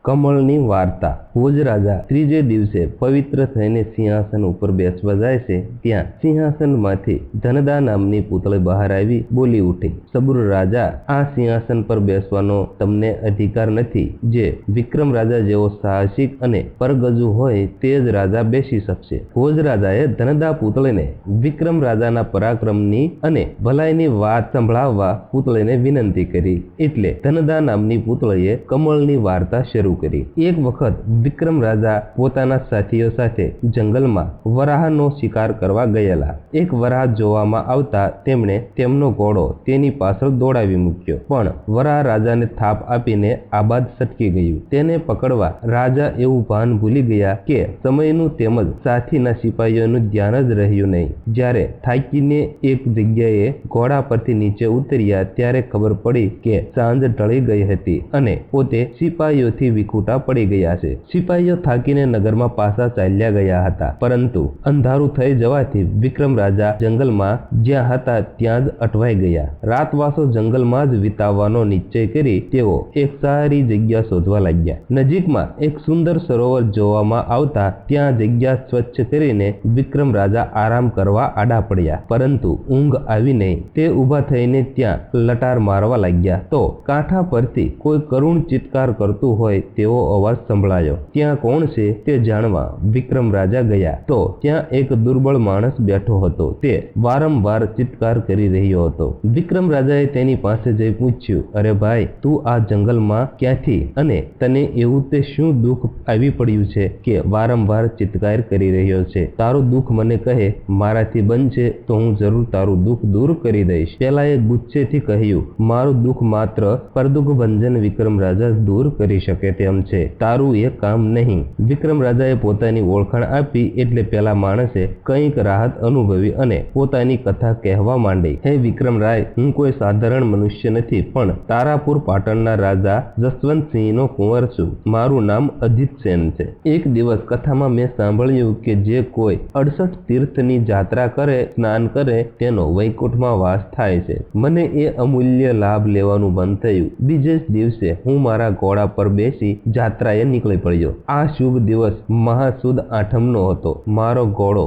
કમળની વાર્તા। ભોજ રાજા ત્રીજે દિવસે પવિત્ર થઈને સિંહાસન ઉપર બેસવા જાય છે ત્યાં સિંહાસનમાંથી ધનદા નામની પૂતળી બહાર આવી બોલી ઉઠી, સબુર રાજા, આ સિંહાસન પર બેસવાનો તમને અધિકાર નથી। જે વિક્રમ રાજા જેવો સાહસિક અને પરગજુ હોય તે જ રાજા બેસી શકશે। ભોજ રાજાએ ધનદા પૂતળીને વિક્રમ રાજાના પરાક્રમની અને ભલાઈની વાત સંભળાવવા પૂતળીને વિનંતી કરી, એટલે ધનદા નામની પૂતળીએ કમળની વાર્તા શરૂ કરી। એક વખત વિક્રમ રાજા પોતાના સાથીઓ સાથે જંગલમાં વરાહનો શિકાર કરવા ગયેલા। એક વરાહ જોવામાં આવતા તેમણે તેમનો ઘોડો તેની પાછળ દોડાવી મૂક્યો, પણ વરાહ રાજાને થાપ આપીને આબાદ સટકી ગયું। તેને પકડવા રાજા એવું ભાન ભૂલી ગયા કે સમયનું તેમજ સાથીના સિપાહીઓનું ધ્યાન જ રહ્યું નહીં। જ્યારે થાકીને એક જગ્યાએ ઘોડા પરથી નીચે ઉતર્યા ત્યારે ખબર પડી કે સાંજ ઢળી ગઈ હતી અને પોતે સિપાહીઓથી વિખૂટા પડી ગયા છે। સિપાહીઓ થાકીને નગરમાં પાછા ચાલ્યા ગયા હતા, પરંતુ અંધારું થઈ જવાથી વિક્રમ રાજા જંગલમાં જ્યાં હતા ત્યાં જ અટવાઈ ગયા। રાતવાસો જંગલમાં જ વિતાવવાનો નિશ્ચય કરી તેઓ એક સારી જગ્યા શોધવા લાગ્યા। નજીકમાં એક સુંદર સરોવર જોવામાં આવતા ત્યાં જગ્યા સ્વચ્છ કરીને વિક્રમ રાજા આરામ કરવા આડા પડ્યા, પરંતુ ઊંઘ આવી નહીં। તે ઊભા થઈને ત્યાં લટાર મારવા લાગ્યા તો કાંઠા પરથી કોઈ કરુણ ચિત્કાર કરતું હોય તેવો અવાજ સંભળાયો। ત્યાં કોણ છે તે જાણવા વિક્રમ રાજા ગયા તો ત્યાં એક દુર્બળ માણસ બેઠો હતો। તે વારંવાર ચિત્કાર કરી રહ્યો હતો। વિક્રમ રાજાએ તેની પાસે જઈ પૂછ્યું, અરે ભાઈ, તું આ જંગલમાં ક્યાંથી અને તને એવું તે શું દુઃખ આવી પડ્યું છે કે વારંવાર ચિત્કાર કરી રહ્યો છે? તારું દુઃખ મને કહે, મારાથી બનશે તો હું જરૂર તારું દુઃખ દૂર કરી દઈશ। પેલાએ ગુસ્સેથી કહ્યું, મારું દુઃખ માત્ર પરદુખ ભંજન વિક્રમ રાજા દૂર કરી શકે તેમ છે, તારું એ કામ નહીં। વિક્રમ રાજાએ પોતાની ઓળખાણ આપી એટલે પેલા માણસે કંઈક રાહત અનુભવી અને પોતાની કથા કહેવા માંડી। હે વિક્રમ રાય, હું કોઈ સાધારણ મનુષ્ય નથી, પણ તારાપુર પાટણના રાજા જસવંતસિંહનો કુંવર છું। મારું નામ અજીતસેન છે। એક દિવસ કથામાં મેં સાંભળ્યું કે જે કોઈ 68 તીર્થની જાત્રા કરે, સ્નાન કરે, તેનો વૈકુંઠમાં વાસ થાય છે। મને એ અમૂલ્ય લાભ લેવાનું મન થયું। બીજે જ દિવસે હું મારા ઘોડા પર બેસી જાત્રાએ નીકળી પડ્યો। આ શુભ દિવસ મહાસુદ આઠમનો હતો। મારો ઘોડો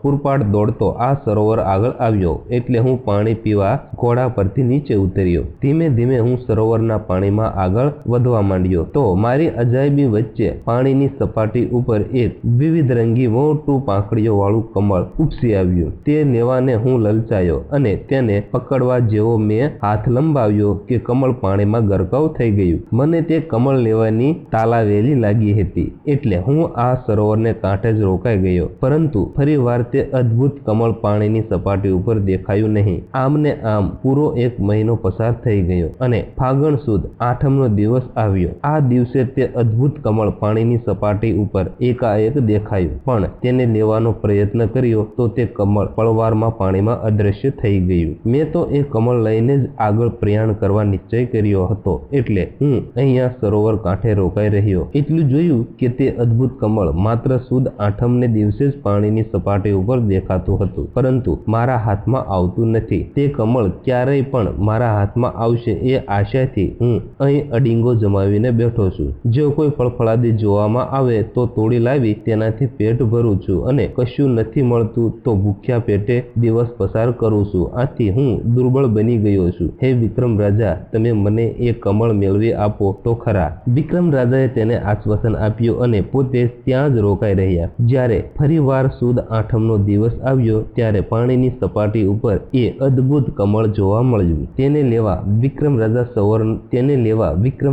પૂરપાટ દોડતો આ સરોવર આગળ આવ્યો એટલે હું પાણી પીવા ઘોડા પરથી નીચે ઉતર્યો। ધીમે ધીમે હું સરોવરના પાણીમાં આગળ વધવા માંડ્યો તો મારી અજાયબી વચ્ચે પાણીની સપાટી ઉપર એક વિવિધ રંગી મોટું પાંખડીઓ વાળું કમળ ઉપસી આવ્યું। તે લેવાને હું લલચાયો અને તેને પકડવા જેવો મેં હાથ લંબાવ્યો કે કમળ પાણીમાં ગરકાવ થઈ ગયું। મને તે કમળ લેવાની તાલાવેલી લાગી હતી એટલે હું આ સરોવરને કાંઠે જ રોકાઈ ગયો, પરંતુ ફરી વાર તે અદ્ભુત કમળ પાણીની સપાટી ઉપર દેખાયું નહીં। આમને આમ પૂરો એક મહિનો પસાર થઈ ગયો અને ફાગણ સુદ આઠમનો દિવસ આવ્યો। આ દિવસે તે અદ્ભુત કમળ પાણીની સપાટી ઉપર એકાએક દેખાયું, પણ તેને લેવાનો પ્રયત્ન કર્યો તો તે કમળ પળવારમાં પાણીમાં અદ્રશ્ય થઈ ગયું। મેં તો એ કમળ લઈને જ આગળ પ્રયાણ કરવા નિશ્ચય કર્યો હતો, એટલે હું અહીંયા સરોવર કાંઠે રોકાઈ રહ્યો। એટલું જોયું કે તે અદ્ભુત કમળ માત્ર સુદ આઠમને દિવસે જ પાણીની સપાટી ઉપર દેખાતું હતું, પરંતુ મારા હાથમાં આવતું નથી। તે કમળ ક્યારેય પણ મારા હાથમાં આવશે એ આશાથી હું અહીં અડીંગો જમાવીને બેઠો છું। જો કોઈ ફળફળાદી જોવામાં આવે તો તોડી લાવી તેનાથી પેટ ભરું છું અને કશું નથી મળતું તો ભૂખ્યા પેટે દિવસ પસાર કરું છું। આથી હું દુર્બળ બની ગયો છું। હે વિક્રમ રાજા, તમે મને એ કમળ મેળવી આપો તો ખરા। વિક્રમ રાજાએ તેને આશ્વાસન આપ્યું અને પોતે ત્યાં જ રોકાઈ રહ્યા। જ્યારે ફરીવાર સુદ આઠમનો દિવસ આવ્યો ત્યારે પાણીની સપાટી ઉપર એ અદ્ભુત કમળ જોવા મળ્યું। તેને લેવા વિક્રમ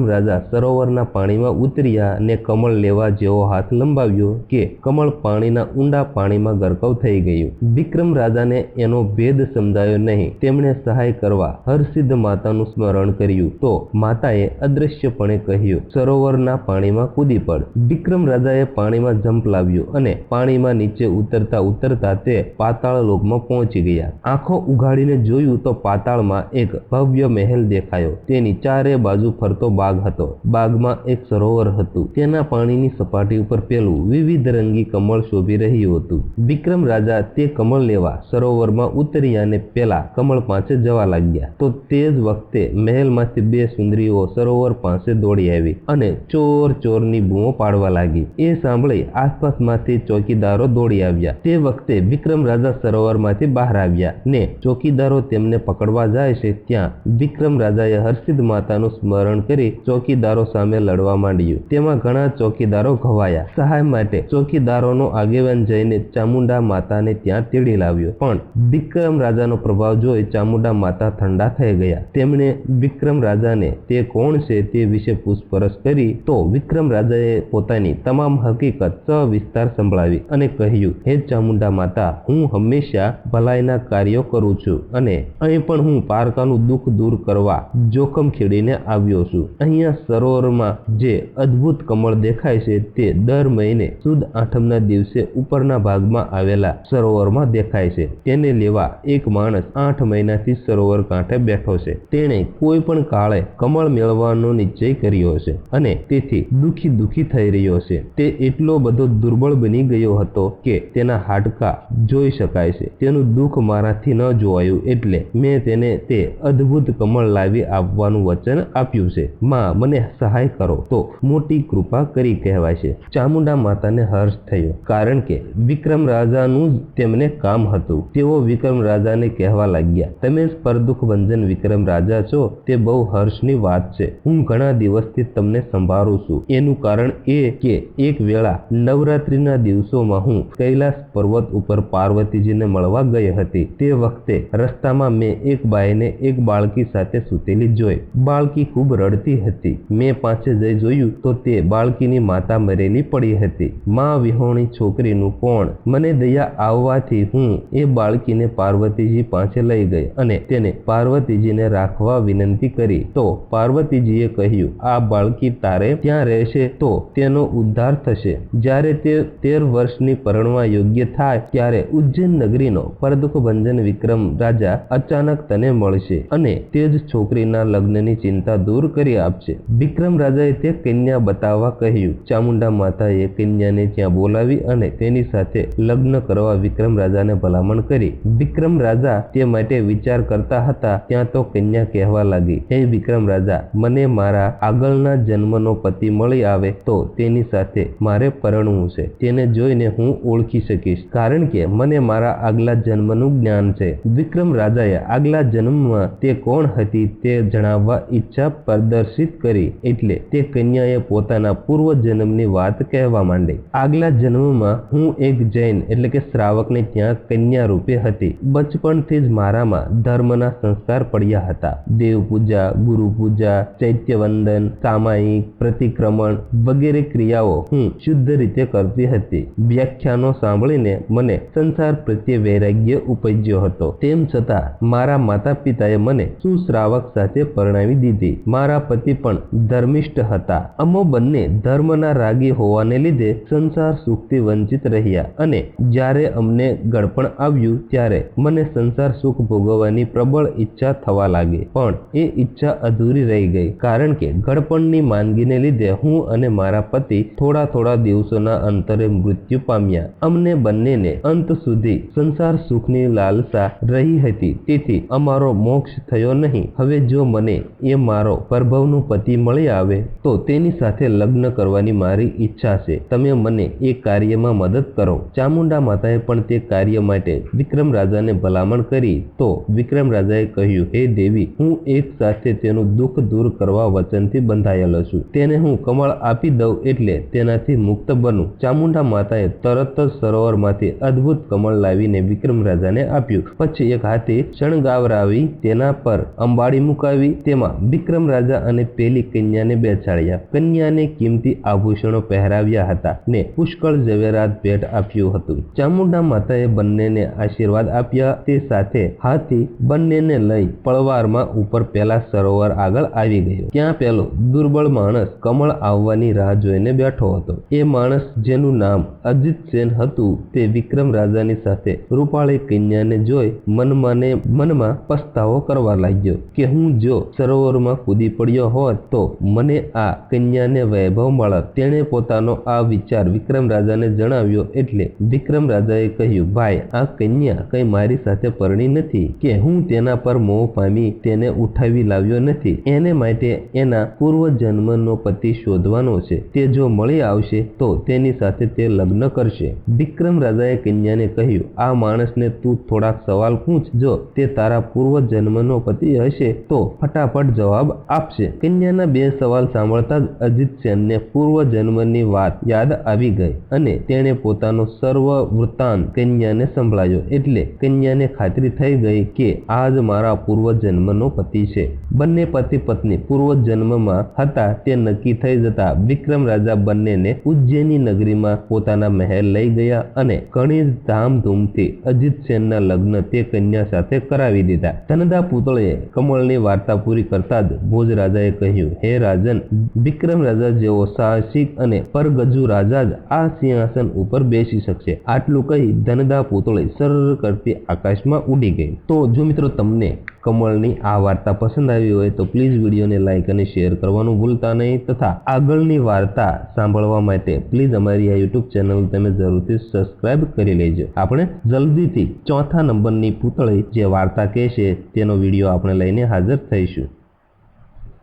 રાજા સરોવરના પાણીમાં ઉતર્યા ને કમળ લેવા જેવો હાથ લંબાવ્યો કે કમળ પાણીના ઊંડા પાણીમાં ગરકાવ થઈ ગયું। વિક્રમ રાજાને એનો ભેદ સમજાયો નહીં। તેમણે સહાય કરવા હરસિદ્ધ માતાનું સ્મરણ કર્યું તો માતાએ અદ્રશ્યપણે કહ્યું, સરોવરના પાણીમાં કૂદી પડ। વિક્રમ રાજાએ પાણીમાં જંપ લાવ્યો અને પાણીમાં નીચે ઉતરતા ઉતરતા તે પાતાળ લોકમાં પહોંચી ગયા। આંખો ઉઘાડીને જોયું તો પાતાળમાં એક ભવ્ય મહેલ દેખાયો। તેની ચારે બાજુ ફરતો બાગ હતો। બાગમાં એક સરોવર હતું। તેના પાણીની સપાટી ઉપર પેલું વિવિધ રંગી કમળ શોભી રહ્યું હતું। વિક્રમ રાજા તે કમળ લેવા સરોવરમાં ઉતર્યા અને પેલા કમળ પાસે જવા લાગ્યા તો તે જ વખતે મહેલમાંથી બે સુંદરીઓ સરોવર પાસે દોડી આવી અને ચોર ચોરની બૂમો પાડવા લાગી. એ સાંભળી આસપાસમાંથી ચોકીદારો દોડી આવ્યા. તે વખતે વિક્રમ રાજા સરોવરમાંથી બહાર આવ્યા ને ચોકીદારો તેમને પકડવા જાય છે ત્યાં વિક્રમ રાજાએ હર્ષિદ માતાનું સ્મરણ કરી ચોકીદારો સામે લડવા માંડ્યું. તેમાં ઘણા ચોકીદારો ઘવાયા. સહાય માટે ચોકીદારોનો આગેવાન જઈને ચામુંડા માતાને ત્યાં તેડી લાવ્યો, પણ વિક્રમ રાજાનો પ્રભાવ જોઈ ચામુંડા માતા ઠંડા થઈ ગયા. તેમણે વિક્રમ રાજાને તે કોણ છે તે વિશે પૂછપરછ કરી તો વિક્રમ રાજાએ પોતાની તમામ હકીકત સવિસ્તાર સંભળાવી અને કહ્યું, હે ચામુંડા માતા, હું હંમેશા ભલાઈના કાર્યો કરું છું અને અહીં પણ હું પારકાનું દુઃખ દૂર કરવા જોખમ ખેડીને આવ્યો છું. અહીંયા સરોવરમાં જે અદ્ભુત કમળ દેખાય છે તે દર મહિને સુદ આઠમના દિવસે ઉપરના ભાગમાં આવેલા સરોવરમાં દેખાય છે. તેને લેવા એક માણસ 8 મહિનાથી સરોવર કાંઠે બેઠો છે. તેણે કોઈ પણ કાળે કમળ મેળવવાનો નિશ્ચય કર્યો છે અને તેથી દુઃખી થઈ રહ્યો છે. તે એટલો બધો દુર્બળ બની ગયો હતો કે તેના હાડકાં જોઈ શકાય છે. તેનું દુઃખ મારાથી ન જોવાયું એટલે મેં તેને તે અદ્ભુત કમળ લાવી આપવાનું વચન આપ્યું છે. માં, મને સહાય કરો તો મોટી કૃપા કરી કહેવાય છે. ચામુંડા માતાને હર્ષ થયો, કારણ કે વિક્રમ રાજાનું જ તેમને કામ હતું. તેઓ વિક્રમ રાજાને કહેવા લાગ્યા, તમે જ પરદુઃખ ભંજન વિક્રમ રાજા છો, તે બહુ હર્ષની વાત છે. હું ઘણા દિવસથી તમને સંભાળું છું. એનું કારણ એ કે એક વેળા નવરાત્રિના દિવસોમાં હું કૈલાસ પર્વત ઉપર પાર્વતીજીને મળવા ગઈ હતી. તે વખતે રસ્તામાં મેં એક બાઈને એક બાળકી સાથે સૂતેલી જોઈ. બાળકી ખૂબ રડતી હતી. મેં પાસે જઈ જોયું તો તે બાળકીની માતા મરેલી પડી હતી. માં વિહોણી છોકરીનું કોણ? મને દયા આવવાથી હું એ બાળકીને પાર્વતીજી પાસે લઈ ગઈ અને તેને પાર્વતીજીને રાખવા વિનંતી કરી તો પાર્વતીજીએ કહ્યું, આ બાળકી તારે ત્યાં રહેશે તો તેનો ઉદ્ધાર થશે. જ્યારે તે 13 વર્ષની પરણવા યોગ્ય થાય ત્યારે ઉજ્જૈન નગરીનો પરદુઃખ ભંજન વિક્રમ રાજા અચાનક તને મળશે અને તે જ છોકરીના લગ્નની ચિંતા દૂર કરી આપશે. વિક્રમ રાજાએ તે કન્યા બતાવવા કહ્યું. ચામુંડા માતાએ કન્યાને ત્યાં બોલાવી અને તેની સાથે લગ્ન કરવા વિક્રમ રાજાને ભલામણ કરી. વિક્રમ રાજા તે માટે વિચાર કરતા હતા ત્યાં તો કન્યા કહેવા લાગી, હે વિક્રમ રાજા, મને મારા આગળના જન્મનો પતિ મળી આવે તો તેની સાથે મારે પરણવું છે. તેને જોઈને હું ઓળખી શકીશ, કારણ કે મને મારા આગલા જન્મનું જ્ઞાન છે. વિક્રમ રાજાએ આગલા જન્મમાં તે કોણ હતી તે જણાવવા ઈચ્છા પ્રદર્શિત કરી એટલે તે કન્યાએ પોતાના પૂર્વ જન્મની વાત કહેવા માંડી. આગલા જન્મમાં હું એક જૈન એટલે કે શ્રાવકને ત્યાં કન્યા રૂપે હતી. બચપણથી જ મારામાં ધર્મના સંસ્કાર પડ્યા હતા. દેવ પૂજા, ગુરુ પૂજા, ચૈત્યવંદન, સામાયિક પ્રતિક્રમણ વગેરે ક્રિયાઓ હું શુદ્ધ રીતે કરતી હતી. વ્યાખ્યાનો સાંભળીને મને સંસાર પ્રત્યે વૈરાગ્ય ઉપજ્યો હતો. તેમ છતાં મારા માતા પિતાએ મને સુશ્રાવક સાથે પરણાવી દીધી. મારા પતિ પણ ધર્મિષ્ઠ હતા. અમો બંને ધર્મના રાગી હોવાને લીધે સંસાર સુખથી વંચિત રહ્યા અને જ્યારે અમને ગળપણ આવ્યું ત્યારે મને સંસાર સુખ ભોગવવાની પ્રબળ ઈચ્છા થવા લાગી, પણ એ ઈચ્છા અધૂરી રહી ગઈ, કારણ કે ગળપણની માંદગીને લીધે હું અને મારા પતિ થોડા દિવસોના અંતરે મૃત્યુ પામ્યા. અમને બંનેને અંત સુધી સંસાર સુખની લાલસા રહી હતી, તેથી અમારો મોક્ષ થયો નહીં. હવે જો મને એ મારો પરભવનો પતિ મળી આવે તો તેની સાથે લગ્ન કરવાની મારી ઈચ્છા છે. તમે મને એ કાર્યમાં મદદ કરો. ચામુંડા માતાએ પણ તે કાર્ય માટે વિક્રમ રાજાને ભલામણ કરી તો વિક્રમ રાજાએ કહ્યું, હે દેવી, હું એક સાથે તેનું દુઃખ દૂર કરવા વચનથી બંધાયેલો છું. તેને હું કમળ આપી દઉં એટલે તેનાથી મુક્ત બનું. ચામુંડા માતાએ તરત જ સરોવરમાંથી અદ્ભુત કમળ લાવીને વિક્રમ રાજાને આપ્યું. પછી એક હાથી શણગાવરાવી તેના પર અંબાડી મુકાવી તેમાં વિક્રમ રાજા અને પેલી કન્યાને બેસાડ્યા. કન્યાને કિંમતી આભૂષણો પહેરાવ્યા હતા ને પુષ્કળ ઝવેરાત ભેટ આપ્યું હતું. ચામુંડા માતાએ બંનેને આશીર્વાદ આપ્યા. તે સાથે હાથી બંનેને લઈ પળવારમાં ઉપર પેલા સરોવર આગળ આવી ગયો. ત્યાં પેલો દુર્બળ માણસ કમળ આવવાની રાહ જોઈને બેઠો હતો. એ માણસ જેનું નામ અજીતસેન હતું તે વિક્રમ રાજાની સાથે રૂપાળી કન્યાને જોઈ મનમાં પસ્તાવો કરવા લાગ્યો કે હું જો સરોવરમાં કૂદી પડ્યો હોત તો મને આ કન્યાને વૈભવ મળત. તેણે પોતાનો આ વિચાર વિક્રમ રાજાને જણાવ્યો એટલે વિક્રમ રાજાએ કહ્યું, ભાઈ, આ કન્યા કઈ મારી સાથે પરણી નથી કે હું તેના પર મોહ પામી તેને ઉઠાવી લાવ્યો નથી. હવેથી એને માટે એના પૂર્વ જન્મનો પતિ શોધવાનો છે. તે જો મળી આવશે તો તેની સાથે તે લગ્ન કરશે. વિક્રમ રાજાએ કન્યાને કહ્યું, આ માણસને તું થોડાક સવાલ પૂછ. જો તે તારા પૂર્વ જન્મનો પતિ હશે તો ફટાફટ જવાબ આપશે. કન્યાના 2 સવાલ સાંભળતા જ અજીતસેનને પૂર્વ જન્મની વાત યાદ આવી ગઈ અને તેણે પોતાનો સર્વ વૃત્તાંત કન્યાને સંભળાયો. એટલે કન્યાને ખાતરી થઈ ગઈ કે આ જ મારા પૂર્વ જન્મનો પતિ છે. બંને પતિ પત્ની પૂર્વ જન્મમાં હતા તે નક્કી થઈ જતા વિક્રમ રાજા બંનેને ઉજ્જૈની નગરીમાં પોતાના મહેલ લઈ ગયા અને ઘણી જ ધામધૂમથી અજીતસેનના લગ્ન તે કન્યા સાથે કરાવી દીધા. ધનદા પુતળે કમળની વાર્તા પૂરી કરતા જ ભોજરાજાએ કહ્યું, હે રાજન, વિક્રમ રાજા જેવો સાહસિક અને પરગજુ રાજા જ આ સિંહાસન ઉપર બેસી શકશે. આટલું કહી ધનદા પુતળી સર કરતી આકાશમાં ઉડી ગઈ. તો જો મિત્રો તમને કમળની આ વાર્તા પસંદ આવી હોય તો પ્લીઝ વિડીયોને લાઇક અને શેર કરવાનું ભૂલતા નહીં, તથા આગળની વાર્તા સાંભળવા માટે પ્લીઝ અમારી આ યુટ્યુબ ચેનલ તમે જરૂરથી સબસ્ક્રાઇબ કરી લેજો. આપણે જલ્દીથી 4થા નંબરની પુતળી જે વાર્તા કહેશે તેનો વિડીયો આપણે લઈને હાજર થઈશું.